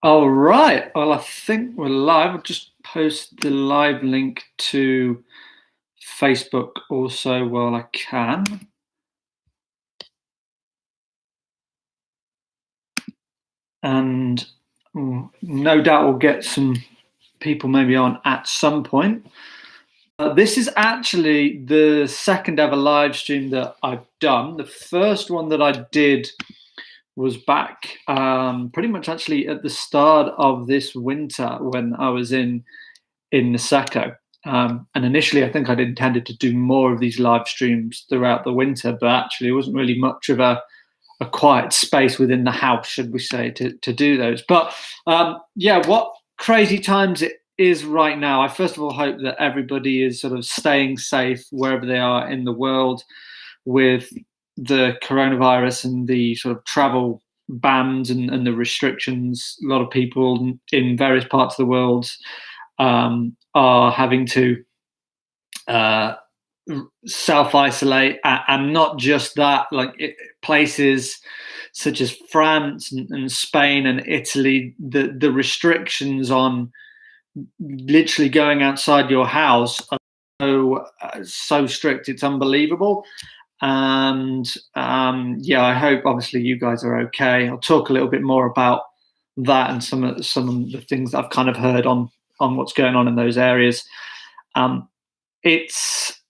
All right. Well, I think we're live. I'll just post the live link to Facebook also while I can. And no doubt we'll get some people maybe on at some point. This is actually the second ever live stream that I've done. The first one that I did was back pretty much actually at the start of this winter when I was in Niseko. And initially, I think I'd intended to do more of these live streams throughout the winter, but actually, it wasn't really much of a quiet space within the house, should we say, to do those. But yeah, what crazy times it is right now. I first of all hope that everybody is sort of staying safe wherever they are in the world with the coronavirus and the sort of travel bans and the restrictions. A lot of people in various parts of the world are having to uh, self-isolate, and not just that, places such as France and Spain and Italy, the restrictions on literally going outside your house are so strict, it's unbelievable. And yeah, I hope obviously you guys are okay. I'll talk a little bit more about that and some of the things that I've kind of heard on what's going on in those areas. It's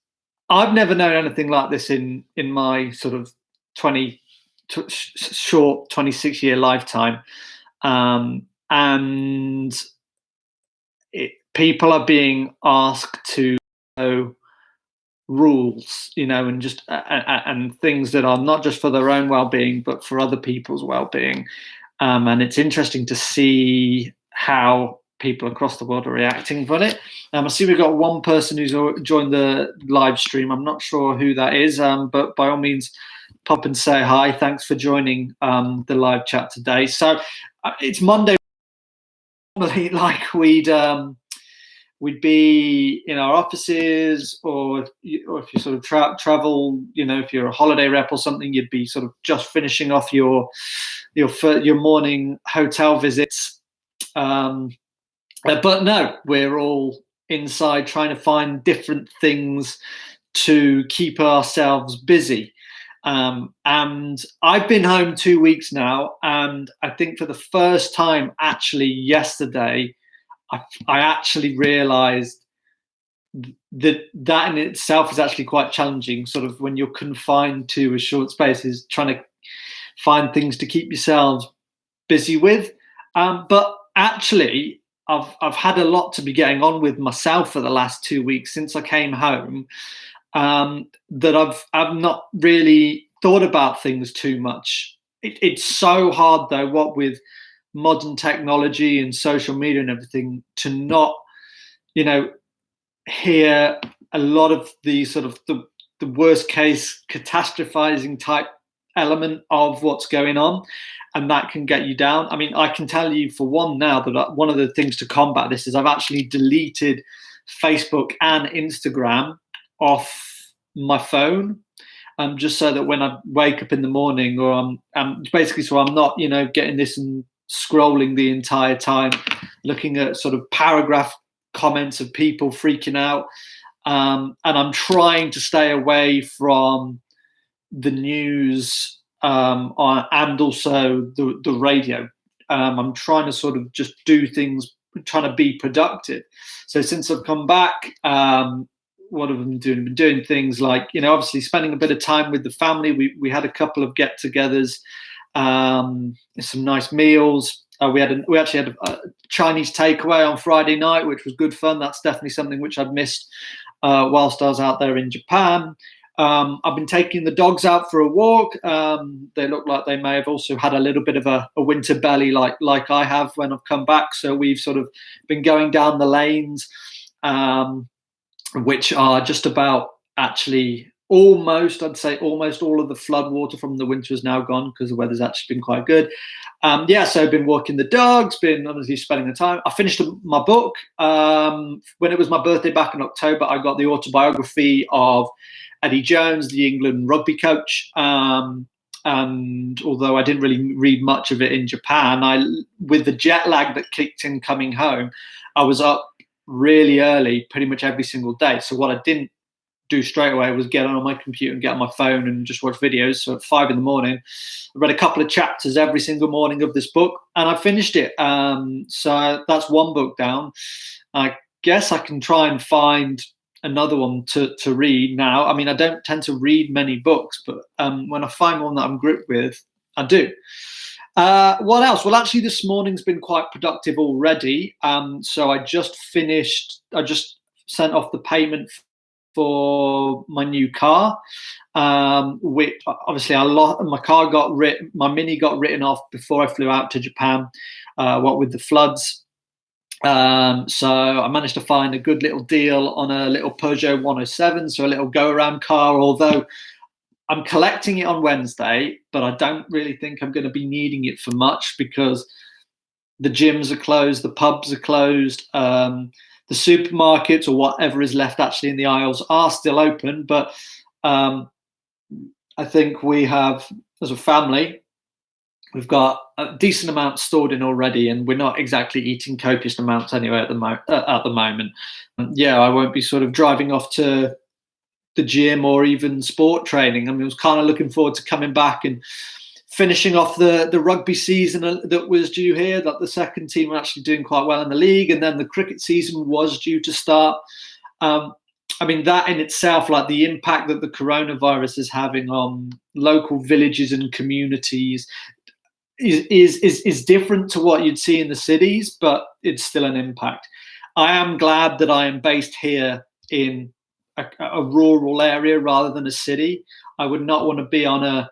I've never known anything like this in my sort of 20 short 26-year lifetime, and people are being asked to know rules, and just and things that are not just for their own well-being but for other people's well-being. And it's interesting to see how people across the world are reacting for it. I see we've got one person who's joined the live stream. I'm not sure who that is, but by all means, pop and say hi. Thanks for joining the live chat today. So it's Monday. Normally, like we'd be in our offices, or if you sort of travel, if you're a holiday rep or something, you'd be sort of just finishing off your morning hotel visits. But no, we're all inside trying to find different things to keep ourselves busy. And I've been home 2 weeks now, and I think for the first time, actually yesterday, I actually realised that in itself is actually quite challenging. Sort of when you're confined to a short space, is trying to find things to keep yourselves busy with. But actually, I've had a lot to be getting on with myself for the last 2 weeks since I came home. That I've not really thought about things too much. It's so hard though, what with modern technology and social media and everything, to not, hear a lot of the sort of the worst case catastrophizing type element of what's going on, and that can get you down. I mean, I can tell you for one now that one of the things to combat this is I've actually deleted Facebook and Instagram off my phone, just so that when I wake up in the morning, or I'm basically, so I'm not, getting this and scrolling the entire time, looking at sort of paragraph comments of people freaking out. And I'm trying to stay away from the news, and also the radio. I'm trying to sort of just do things, trying to be productive. So since I've come back, what have I been doing? I've been doing things like, obviously spending a bit of time with the family. We had a couple of get-togethers, some nice meals. We actually had a Chinese takeaway on Friday night, which was good fun. That's definitely something which I'd missed whilst I was out there in Japan. I've been taking the dogs out for a walk. They look like they may have also had a little bit of a winter belly, like I have when I've come back. So we've sort of been going down the lanes, which are just about actually almost, I'd say almost all of the flood water from the winter is now gone, because the weather's actually been quite good. So I've been walking the dogs, been obviously spending the time. I finished my book. When it was my birthday back in October, I got the autobiography of Eddie Jones, the England rugby coach. And And although I didn't really read much of it in Japan, with the jet lag that kicked in coming home, I was up really early pretty much every single day. So what I didn't do straight away was get on my computer and get on my phone and just watch videos. So at 5 a.m, I read a couple of chapters every single morning of this book, and I finished it. So that's one book down. I guess I can try and find another one to read now. I mean, I don't tend to read many books, but when I find one that I'm gripped with, I do. What else? Well, actually, this morning's been quite productive already. So I just sent off the payment for my new car, which obviously my Mini got written off before I flew out to Japan, what with the floods. So I managed to find a good little deal on a little Peugeot 107, so a little go-around car, although I'm collecting it on Wednesday, but I don't really think I'm going to be needing it for much because the gyms are closed, the pubs are closed, the supermarkets or whatever is left actually in the aisles are still open. But I think we have, as a family, we've got a decent amount stored in already, and we're not exactly eating copious amounts anyway at the moment. Yeah, I won't be sort of driving off to the gym or even sport training. I mean, I was kind of looking forward to coming back and finishing off the rugby season that was due here. Like the second team were actually doing quite well in the league, and then the cricket season was due to start. I mean, that in itself, like the impact that the coronavirus is having on local villages and communities, is different to what you'd see in the cities, but it's still an impact. I am glad that I am based here in a rural area rather than a city. I would not want to be on a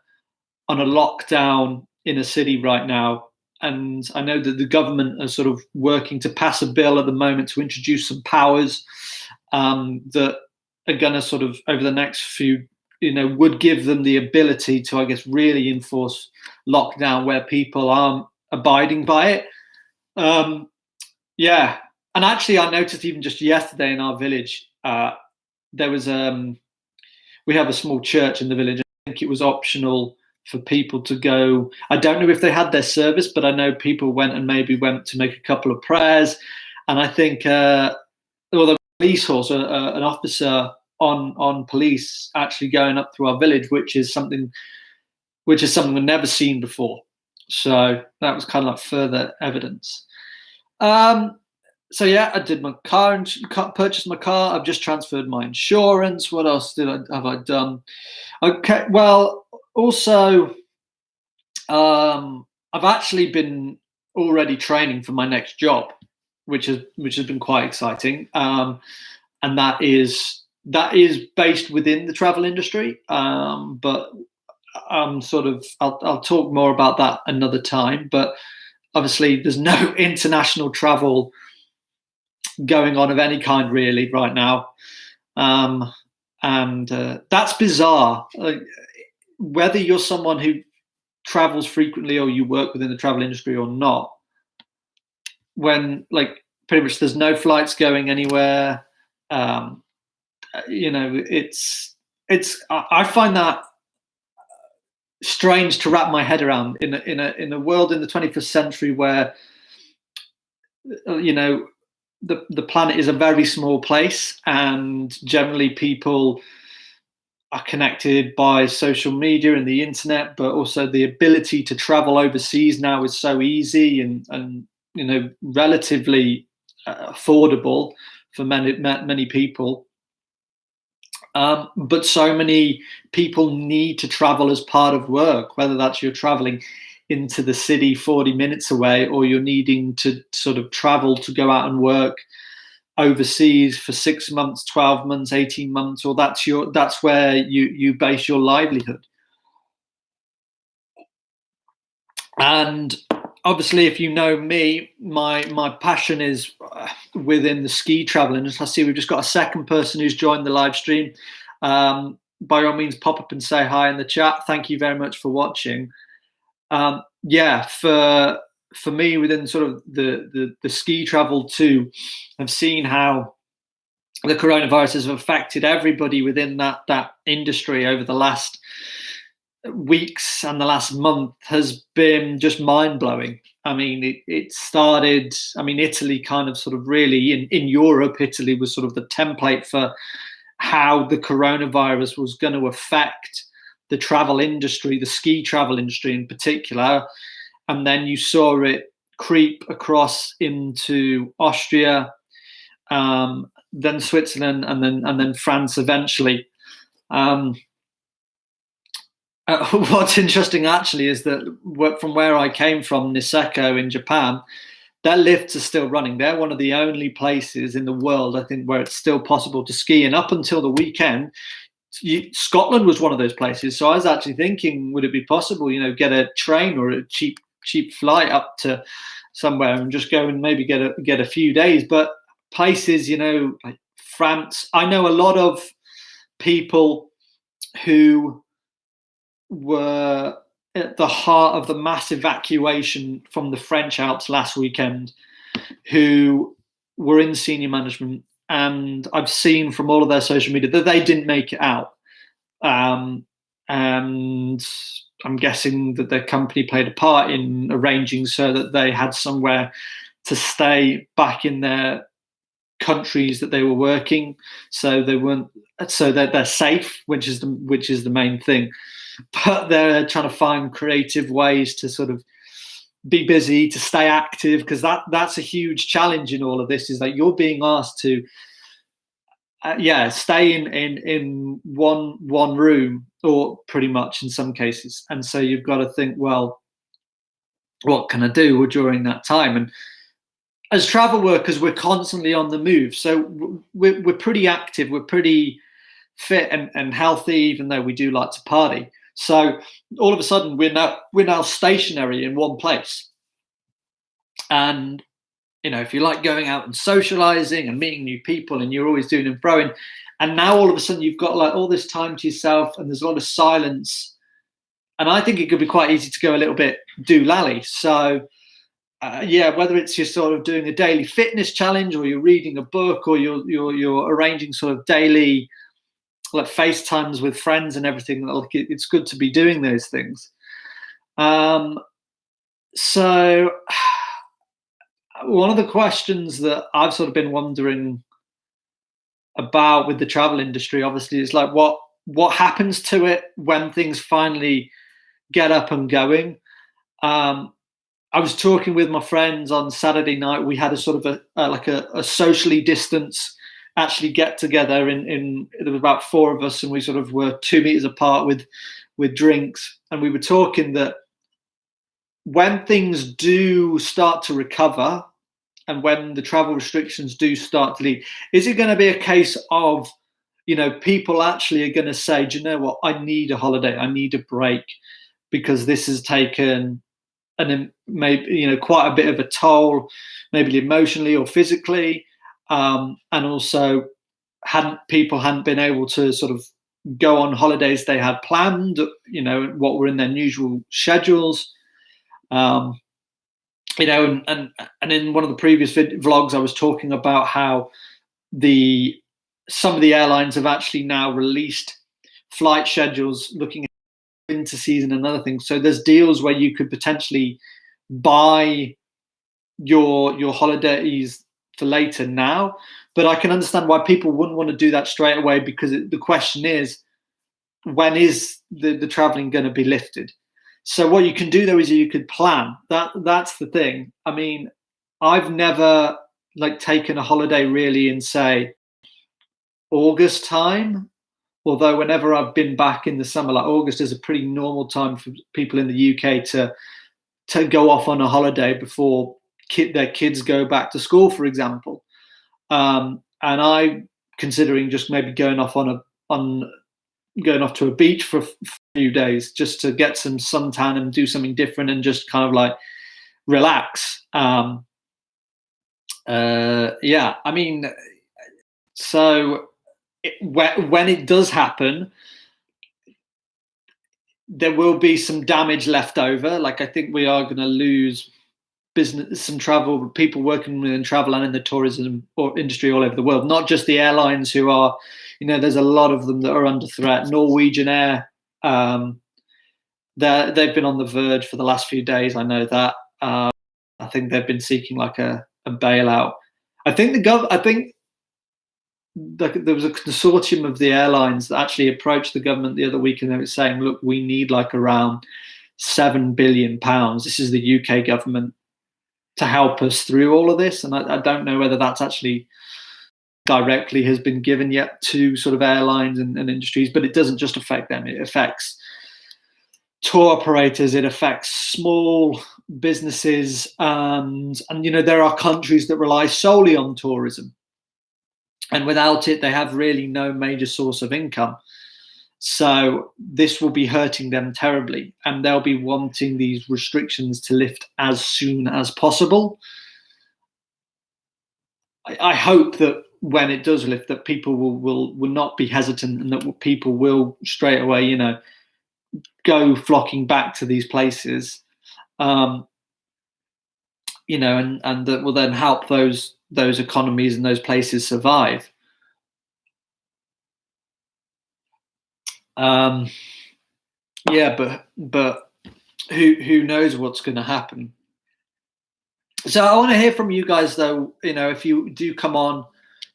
lockdown in a city right now. And I know that the government are sort of working to pass a bill at the moment to introduce some powers that are going to sort of, over the next few, would give them the ability to, I guess, really enforce lockdown where people aren't abiding by it. Yeah. And actually, I noticed even just yesterday in our village, there was, we have a small church in the village. I think it was optional for people to go. I don't know if they had their service, but I know people went to make a couple of prayers. And I think, the police horse, an officer on police actually going up through our village, which is something we've never seen before. So that was kind of like further evidence. So yeah, I did my purchased my car. I've just transferred my insurance. What else have I done? Okay, well, also, I've actually been already training for my next job, which has been quite exciting. And that is based within the travel industry. But I'll talk more about that another time. But obviously, there's no international travel going on of any kind really right now, and that's bizarre. Whether you're someone who travels frequently or you work within the travel industry or not, when like pretty much there's no flights going anywhere, it's I find that strange to wrap my head around in a world in the 21st century where the planet is a very small place, and generally people are connected by social media and the internet, but also the ability to travel overseas now is so easy and relatively affordable for many people. But so many people need to travel as part of work, whether that's you're traveling into the city 40 minutes away, or you're needing to sort of travel to go out and work overseas for 6 months, 12 months, 18 months, or that's where you base your livelihood. And obviously, if you know me, my passion is within the ski travel industry. I see we've just got a second person who's joined the live stream. By all means, pop up and say hi in the chat. Thank you very much for watching. For me, within sort of the ski travel too, I've seen how the coronavirus has affected everybody within that industry over the last weeks and the last month has been just mind-blowing. I mean, it started, I mean, Italy kind of sort of really, in Europe, Italy was sort of the template for how the coronavirus was going to affect the travel industry, the ski travel industry in particular. And then you saw it creep across into Austria, then Switzerland, and then France eventually. What's interesting actually is that from where I came from, Niseko in Japan, their lifts are still running. They're one of the only places in the world, I think, where it's still possible to ski. And up until the weekend, Scotland was one of those places. So I was actually thinking, would it be possible, get a train or a cheap flight up to somewhere and just go and maybe get a few days? But places, like France, I know a lot of people who were at the heart of the mass evacuation from the French Alps last weekend, who were in senior management, and I've seen from all of their social media that they didn't make it out. And I'm guessing that their company played a part in arranging so that they had somewhere to stay back in their countries that they were working, so that they're safe, which is the main thing. But they're trying to find creative ways to sort of be busy, to stay active, because that's a huge challenge in all of this, is that you're being asked to stay in one room, or pretty much in some cases. And so you've got to think, well, what can I do during that time? And as travel workers, we're constantly on the move, so we're pretty active, we're pretty fit and healthy, even though we do like to party. So all of a sudden we're now stationary in one place. And if you like going out and socializing and meeting new people, and you're always doing and throwing, and now all of a sudden you've got like all this time to yourself, and there's a lot of silence, and I think it could be quite easy to go a little bit doolally. So whether it's you're sort of doing a daily fitness challenge, or you're reading a book, or you're arranging sort of daily like FaceTimes with friends and everything, like it's good to be doing those things. So one of the questions that I've sort of been wondering about with the travel industry, obviously, is like what happens to it when things finally get up and going. I was talking with my friends on Saturday night. We had a sort of a socially distanced actually get together in there were about 4 of us, and we sort of were 2 meters apart with drinks, and we were talking that when things do start to recover, and when the travel restrictions do start to leave, is it going to be a case of people actually are going to say, do you know what, I need a holiday, I need a break, because this has taken maybe quite a bit of a toll, maybe emotionally or physically. And also people hadn't been able to sort of go on holidays they had planned, what were in their usual schedules. And in one of the previous vlogs, I was talking about how some of the airlines have actually now released flight schedules looking at winter season and other things. So there's deals where you could potentially buy your holidays for later now, but I can understand why people wouldn't want to do that straight away, because the question is, when is the traveling going to be lifted? So what you can do though is you could plan. That's the thing. I mean, I've never taken a holiday really in, say, August time, although whenever I've been back in the summer, like August is a pretty normal time for people in the UK to go off on a holiday before their kids go back to school, for example. And I'm considering just maybe going off to a beach for a few days, just to get some suntan and do something different and just kind of like relax. I mean, so when it does happen, there will be some damage left over. Like, I think we are going to lose business and travel, people working in travel and in the tourism or industry all over the world, not just the airlines who are, there's a lot of them that are under threat. Norwegian Air they've been on the verge for the last few days. I know that. I think they've been seeking like a bailout. I think there was a consortium of the airlines that actually approached the government the other week, and they were saying, "Look, we need like around £7 billion. This is the UK government to help us through all of this." And I don't know whether that's actually directly has been given yet to sort of airlines and industries, but it doesn't just affect them. It affects tour operators, it affects small businesses, and there are countries that rely solely on tourism, and without it they have really no major source of income. So this will be hurting them terribly, and they'll be wanting these restrictions to lift as soon as possible. I hope that when it does lift, that people will not be hesitant, and that people will straight away, go flocking back to these places, and that will then help those economies and those places survive. Yeah, but who knows what's going to happen? So I want to hear from you guys, though. If you do come on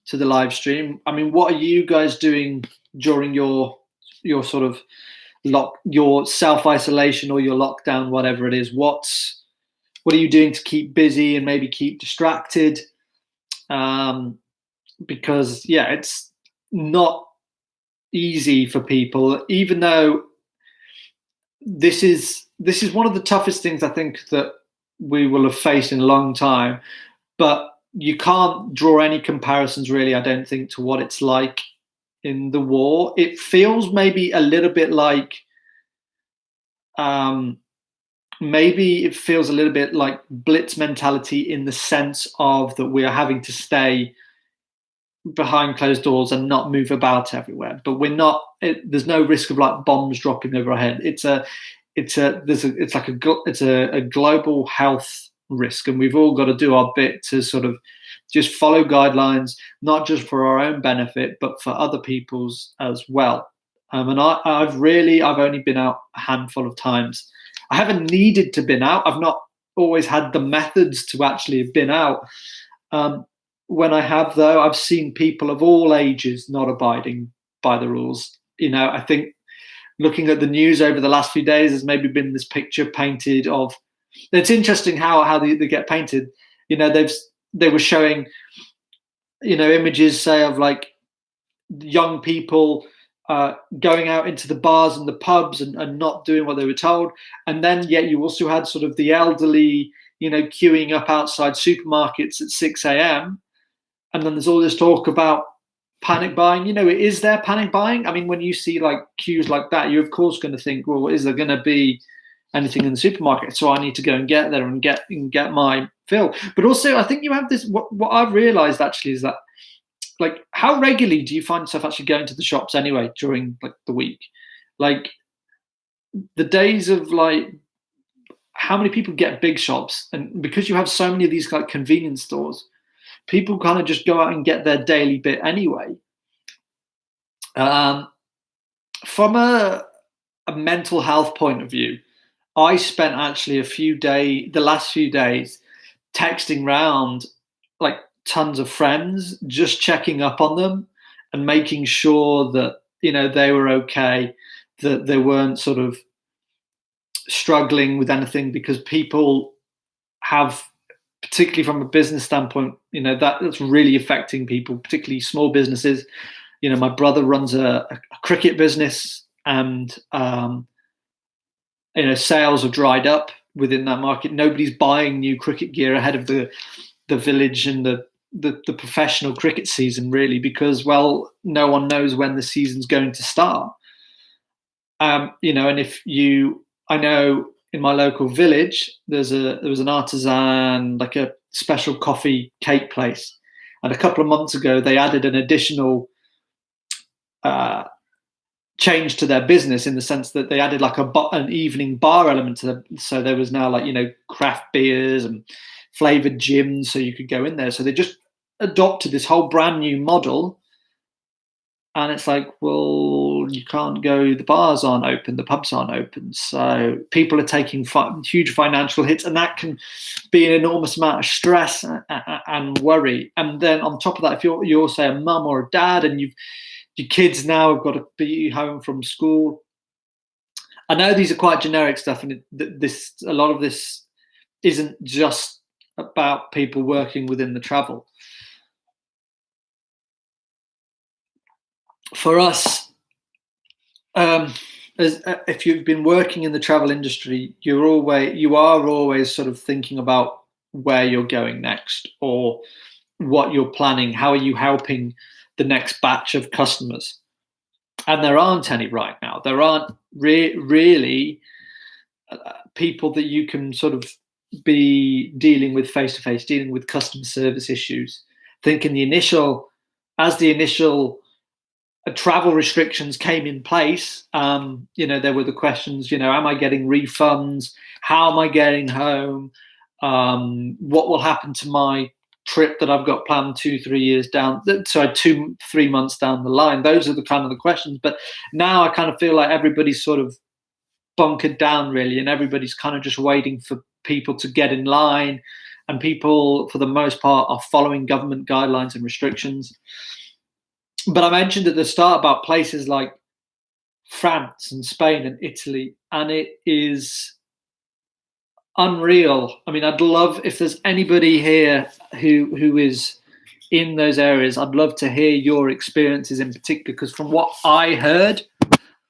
to the live stream, I mean, what are you guys doing during your sort of your self-isolation or your lockdown, whatever it is? What are you doing to keep busy and maybe keep distracted? Because it's not easy for people, even though this is one of the toughest things I think that we will have faced in a long time. But you can't draw any comparisons, really, I don't think, to what it's like in the war. It feels maybe a little bit like blitz mentality, in the sense of that we are having to stay behind closed doors and not move about everywhere. But we're not. There's no risk of like bombs dropping over our head. It's a global health risk, and we've all got to do our bit to sort of just follow guidelines, not just for our own benefit, but for other people's as well. And I've only been out a handful of times. I haven't needed to been out. I've not always had the methods to actually have been out. When I have, though, I've seen people of all ages not abiding by the rules. I think looking at the news over the last few days, there's maybe been this picture painted of. It's interesting how they get painted. They were showing, images, say, of like young people going out into the bars and the pubs and not doing what they were told, and then yet you also had sort of the elderly, queuing up outside supermarkets at 6 a.m. And then there's all this talk about panic buying. Is there panic buying? I mean, when you see like queues like that, you're of course going to think, well, is there going to be anything in the supermarket? So I need to go and get there and get my fill. But also, I think you have this. What I've realised actually is that, like, how regularly do you find yourself actually going to the shops anyway during like the week? Like the days of like how many people get big shops, and because you have so many of these like convenience stores, people kind of just go out and get their daily bit anyway. From a mental health point of view, I spent actually the last few days texting round like tons of friends, just checking up on them and making sure that they were okay, that they weren't sort of struggling with anything, because people have, particularly from a business standpoint, that's really affecting people, particularly small businesses. My brother runs a cricket business, and sales have dried up within that market. Nobody's buying new cricket gear ahead of the village and the professional cricket season, really, because, well, no one knows when the season's going to start. And I know in my local village, there was an artisan, like a special coffee cake place, and a couple of months ago they added an additional change to their business, in the sense that they added like an evening bar element to them. So there was now like craft beers and flavored gyms, so you could go in there. So they just adopted this whole brand new model, And it's like, well, you can't go, the bars aren't open, the pubs aren't open. So people are taking huge financial hits, and that can be an enormous amount of stress and worry. And then on top of that, if you're say a mum or a dad, and your kids now have got to be home from school. I know these are quite generic stuff, and a lot of this isn't just about people working within the travel. For us, if you've been working in the travel industry, you are always sort of thinking about where you're going next, or what you're planning. How are you helping the next batch of customers? And there aren't any right now. There aren't really people that you can sort of be dealing with face to face, dealing with customer service issues. I think the initial travel restrictions came in place, there were the questions, am I getting refunds? How am I getting home? What will happen to my trip that I've got planned 2-3 years down? Sorry, 2-3 months down the line. Those are the kind of the questions. But now I kind of feel like everybody's sort of bunkered down, really, and everybody's kind of just waiting for people to get in line. And people, for the most part, are following government guidelines and restrictions. But I mentioned at the start about places like France and Spain and Italy, and it is unreal. I mean, I'd love, if there's anybody here who is in those areas, I'd love to hear your experiences in particular, because from what I heard,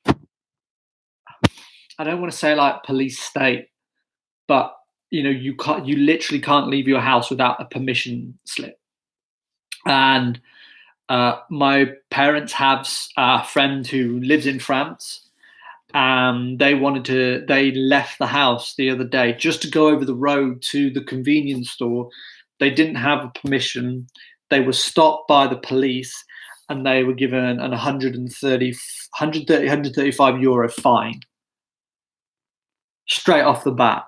I don't want to say like police state, but you literally can't leave your house without a permission slip. And my parents have a friend who lives in France. They left the house the other day just to go over the road to the convenience store. They didn't have a permission. They were stopped by the police, and they were given an 135 euro fine straight off the bat.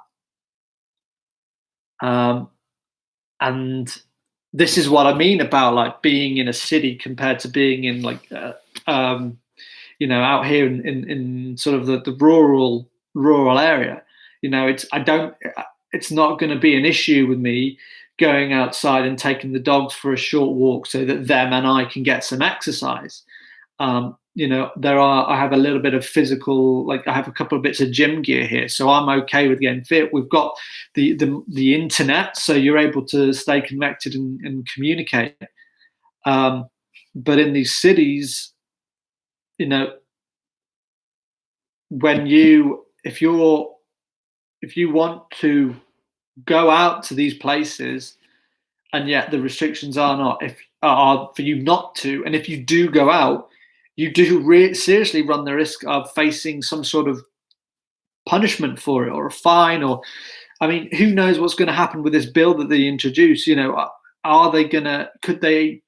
And this is what I mean about like being in a city compared to being in like out here in sort of the rural area. It's not going to be an issue with me going outside and taking the dogs for a short walk so that them and I can get some exercise. I have a little bit of physical, like I have a couple of bits of gym gear here, so I'm okay with getting fit. We've got the internet, so you're able to stay connected and communicate. But in these cities, if you want to go out to these places, and yet the restrictions are for you not to, and if you do go out, you do seriously run the risk of facing some sort of punishment for it, or a fine, or, I mean, who knows what's going to happen with this bill that they introduce? Could they,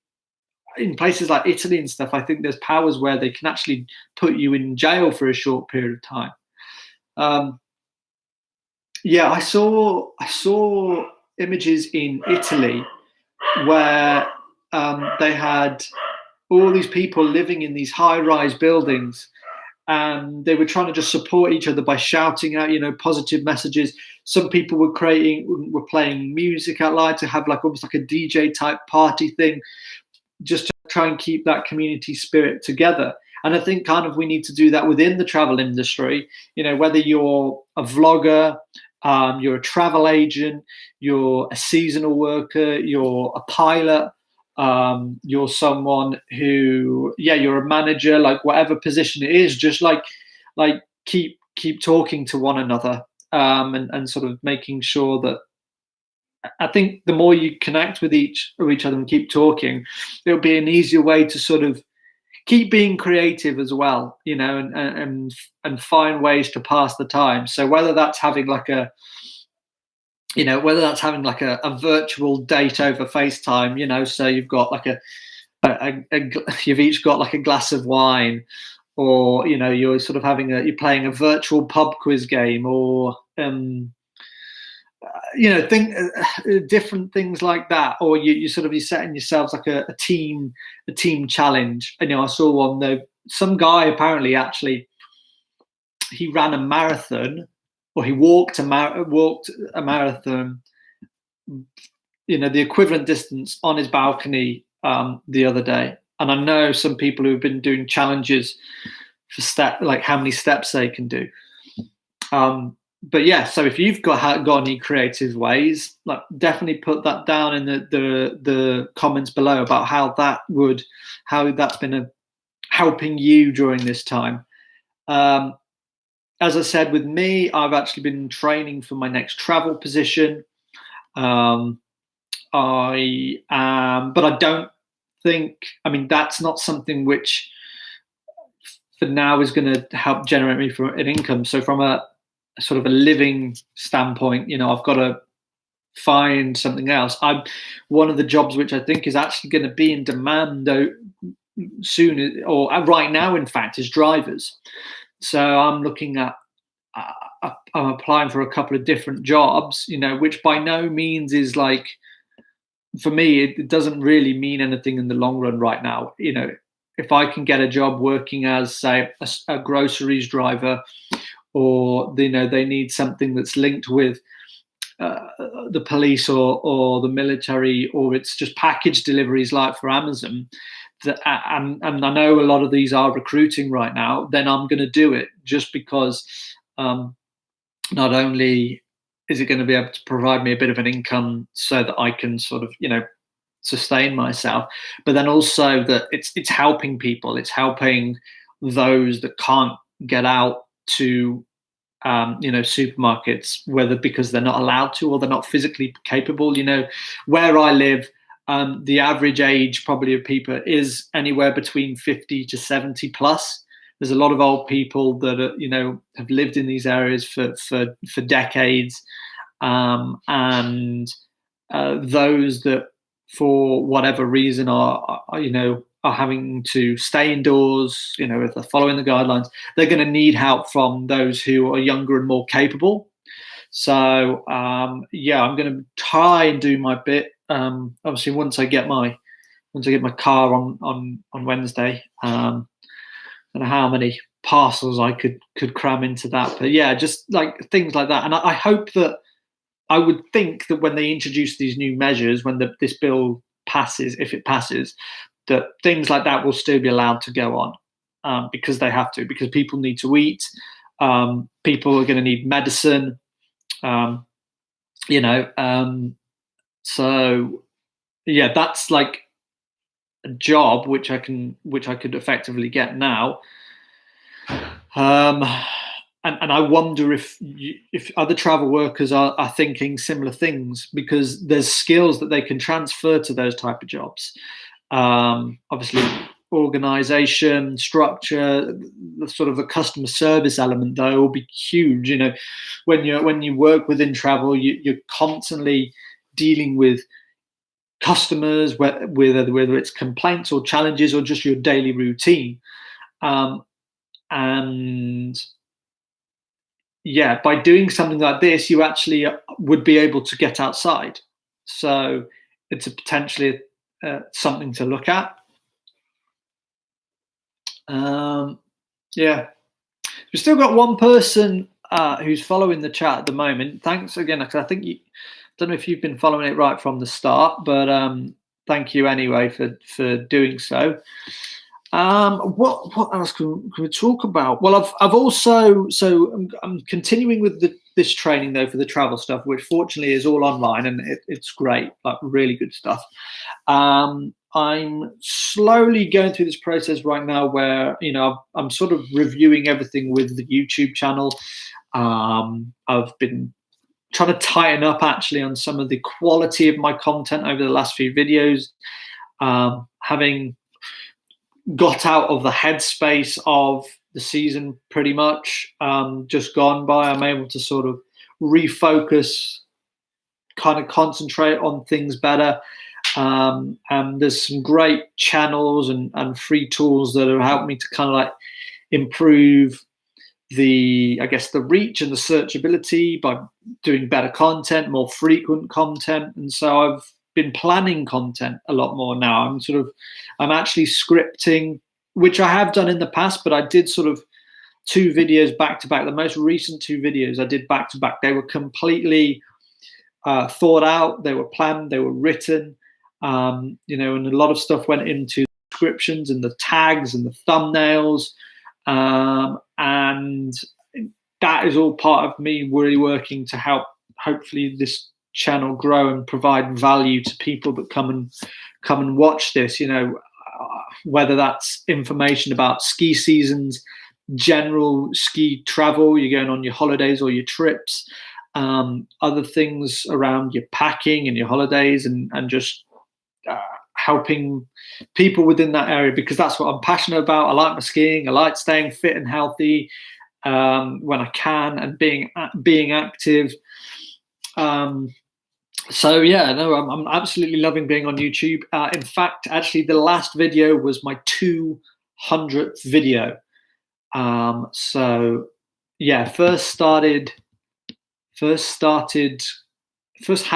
in places like Italy and stuff, I think there's powers where they can actually put you in jail for a short period of time. I saw images in Italy where they had all these people living in these high-rise buildings, and they were trying to just support each other by shouting out, positive messages. Some people were playing music out loud to have like almost like a DJ type party thing, just to try and keep that community spirit together. And I think kind of we need to do that within the travel industry. Whether you're a vlogger, you're a travel agent, you're a seasonal worker, you're a pilot, you're someone who, you're a manager, like whatever position it is, just like keep talking to one another, and sort of making sure that, I think the more you connect with each other and keep talking, it'll be an easier way to sort of keep being creative as well, and find ways to pass the time. So whether that's having like a virtual date over FaceTime, so you've got like you've each got like a glass of wine, or you're sort of you're playing a virtual pub quiz game, or different things like that, or you're setting yourselves like a team challenge. And I saw one though, some guy apparently actually he ran a marathon, or he walked a marathon, the equivalent distance on his balcony the other day. And I know some people who've been doing challenges for like how many steps they can do. But yeah, so if you've got any creative ways, like definitely put that down in the comments below about how that's been helping you during this time. As I said, with me, I've actually been training for my next travel position. But I don't think, that's not something which for now is going to help generate me for an income. So from a sort of a living standpoint, I've got to find something else. One of the jobs which I think is actually going to be in demand though soon, or right now, in fact, is drivers. So I'm looking at, I'm applying for a couple of different jobs, which by no means is like, for me, it doesn't really mean anything in the long run right now. If I can get a job working as, say, a groceries driver, or they need something that's linked with the police or the military, or it's just package deliveries like for Amazon, and I know a lot of these are recruiting right now, then I'm going to do it, just because not only is it going to be able to provide me a bit of an income so that I can sort of, sustain myself, but then also that it's helping people. It's helping those that can't get out to, supermarkets, whether because they're not allowed to or they're not physically capable. Where I live, the average age probably of people is anywhere between 50 to 70 plus. There's a lot of old people that are, have lived in these areas for decades, and those that, for whatever reason, are having to stay indoors, if they're following the guidelines, they're going to need help from those who are younger and more capable. So I'm going to try and do my bit. Obviously, once I get my car on Wednesday, I don't know how many parcels I could cram into that, but yeah, just like things like that. And I hope that, I would think that when they introduce these new measures, when this bill passes, if it passes, that things like that will still be allowed to go on, because they have to, because people need to eat, people are going to need medicine, so yeah, that's like a job which I could effectively get now. And I wonder if other travel workers are thinking similar things, because there's skills that they can transfer to those type of jobs. Obviously, organization, structure, the sort of the customer service element, though, will be huge. When you work within travel, you're constantly dealing with customers, whether it's complaints or challenges or just your daily routine, and yeah, by doing something like this, you actually would be able to get outside. So it's potentially something to look at. Yeah, we've still got one person who's following the chat at the moment. Thanks again, because I think don't know if you've been following it right from the start, but thank you anyway for doing so. What else can we talk about? Well, I've also, I'm continuing with this training though for the travel stuff, which fortunately is all online, and it's great, like really good stuff. I'm slowly going through this process right now where I'm sort of reviewing everything with the YouTube channel. I've been trying to tighten up actually on some of the quality of my content over the last few videos, having got out of the headspace of the season pretty much just gone by. I'm able to sort of refocus, kind of concentrate on things better, and there's some great channels and free tools that have helped me to kind of like improve I guess the reach and the searchability by doing better content, more frequent content. And so I've been planning content a lot more now. I'm actually scripting, which I have done in the past, but I did sort of 2 videos back to back. The most recent 2 videos I did back to back. They were completely thought out. They were planned. They were written. And a lot of stuff went into descriptions and the tags and the thumbnails. And that is all part of me really working to help, hopefully, this channel grow and provide value to people that come and watch this. Whether that's information about ski seasons, general ski travel, you're going on your holidays or your trips, other things around your packing and your holidays, and just helping people within that area, because that's what I'm passionate about. I like my skiing. I like staying fit and healthy when I can, and being active. So yeah, no, I'm absolutely loving being on YouTube. In fact, actually, the last video was my 200th video. So yeah, first had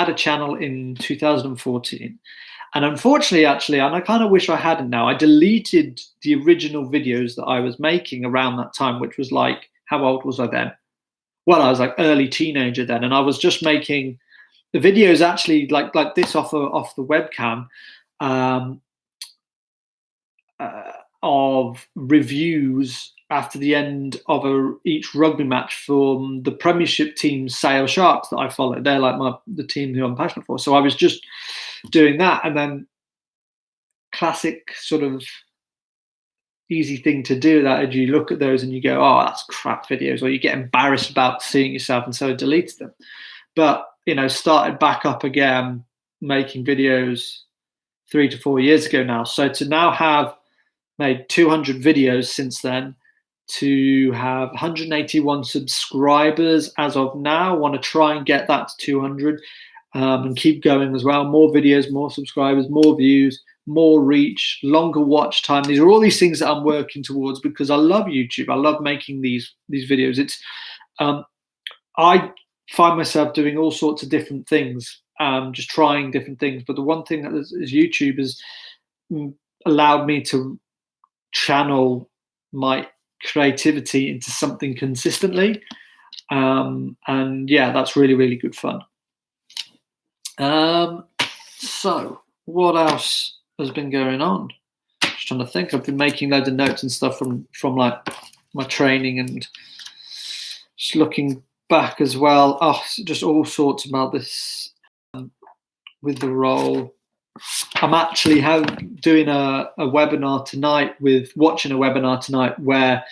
a channel in 2014. And unfortunately, actually, and I kind of wish I hadn't now, I deleted the original videos that I was making around that time, which was like, how old was I then? Well, I was like early teenager then. And I was just making the videos actually like this off the webcam, of reviews after the end of each rugby match from the Premiership team, Sale Sharks, that I follow. They're like the team who I'm passionate for. So I was just doing that, and then classic sort of easy thing to do that is you look at those and you go, oh, that's crap videos, or you get embarrassed about seeing yourself, and so deleted them. But started back up again making videos 3 to 4 years ago now. So to now have made 200 videos since then, to have 181 subscribers as of now. I want to try and get that to 200 and keep going as well. More videos, more subscribers, more views, more reach, longer watch time. These are all these things that I'm working towards because I love YouTube. I love making these videos. It's I find myself doing all sorts of different things, just trying different things. But the one thing that is YouTube has allowed me to channel my creativity into something consistently, and yeah, that's really, really good fun. So what else has been going on? Just trying to think. I've been making loads of notes and stuff from like my training, and just looking back as well. Oh, just all sorts about this with the role. I'm actually doing a webinar tonight, watching a webinar tonight where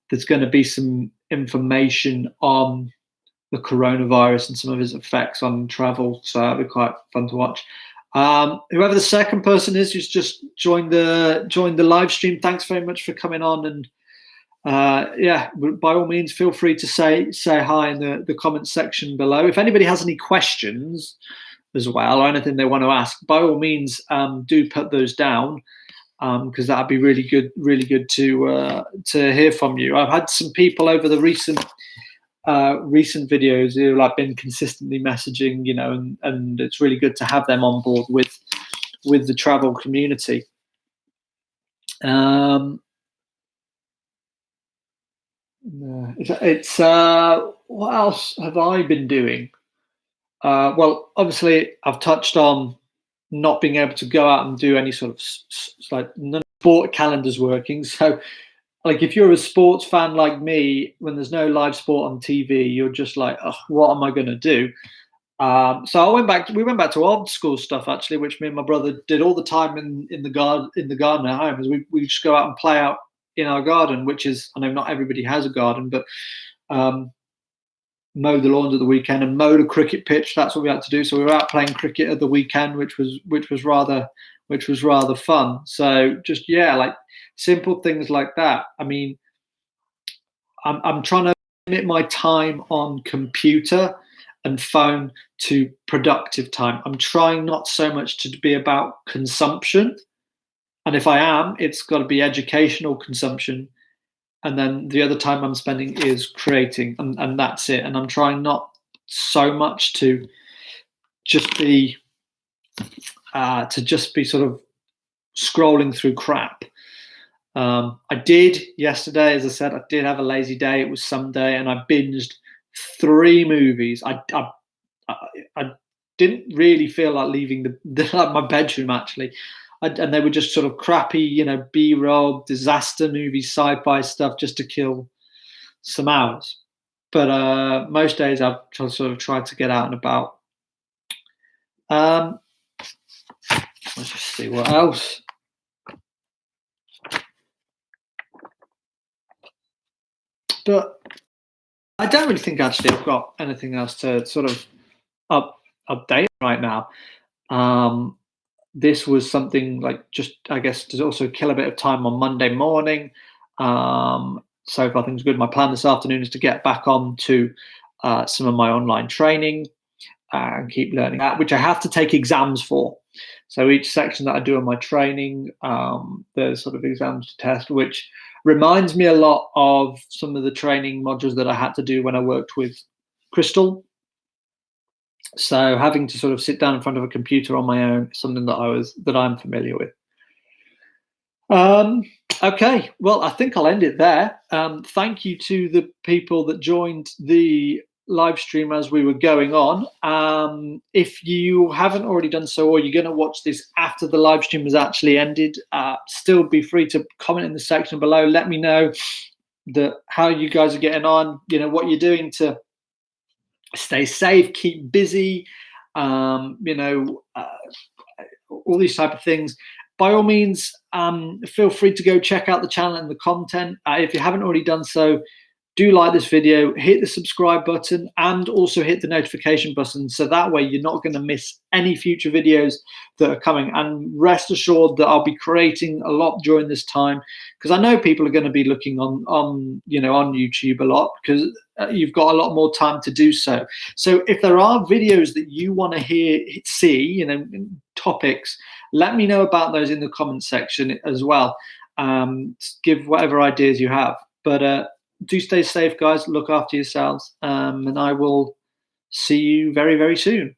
there's going to be some information on the coronavirus and some of its effects on travel. So that'll be quite fun to watch. Whoever the second person is who's just joined the live stream, thanks very much for coming on. And yeah, by all means, feel free to say hi in the comment section below. If anybody has any questions as well, or anything they want to ask, by all means, do put those down, because that'd be really good to hear from you. I've had some people over the recent videos who have been consistently messaging, and it's really good to have them on board with the travel community. It's what else have I been doing? Well, obviously, I've touched on not being able to go out and do any sort of like none of the sport calendars working. So, like, if you're a sports fan like me, when there's no live sport on TV, you're just like, oh, what am I going to do? So we went back to old school stuff, actually, which me and my brother did all the time in the garden at home. Is we just go out and play out in our garden, which is, I know not everybody has a garden, but mow the lawns at the weekend and mow the cricket pitch. That's what we had to do. So we were out playing cricket at the weekend, which was rather fun. So just, yeah, like simple things like that. I mean, I'm trying to limit my time on computer and phone to productive time. I'm trying not so much to be about consumption. And if I am, it's got to be educational consumption. and then the other time I'm spending is creating, and that's it. And I'm trying not so much to just be sort of scrolling through crap. I did yesterday, as I said, I did have a lazy day. It was Sunday, and I binged 3 movies. I didn't really feel like leaving my bedroom, actually. And they were just sort of crappy, B-roll, disaster movies, sci-fi stuff, just to kill some hours. But most days I've sort of tried to get out and about. Let's just see what else. But I don't really think actually I've got anything else to sort of update right now. This was something like, just, I guess, to also kill a bit of time on Monday morning. So far things good. My plan this afternoon is to get back on to some of my online training and keep learning that, which I have to take exams for. So each section that I do on my training, there's sort of exams to test, which reminds me a lot of some of the training modules that I had to do when I worked with Crystal. So having to sort of sit down in front of a computer on my own is something that I'm familiar with. Okay, well, I think I'll end it there. Thank you to the people that joined the live stream as we were going on. If you haven't already done so, or you're going to watch this after the live stream has actually ended, still be free to comment in the section below. Let me know how you guys are getting on, what you're doing to stay safe, keep busy, all these type of things. By all means, feel free to go check out the channel and the content. If you haven't already done so, do like this video, hit the subscribe button, and also hit the notification button, so that way you're not going to miss any future videos that are coming. And rest assured that I'll be creating a lot during this time, because I know people are going to be looking on YouTube a lot, because you've got a lot more time to do so. So if there are videos that you want to see, topics, let me know about those in the comment section as well. Give whatever ideas you have. But do stay safe, guys. Look after yourselves, and I will see you very, very soon.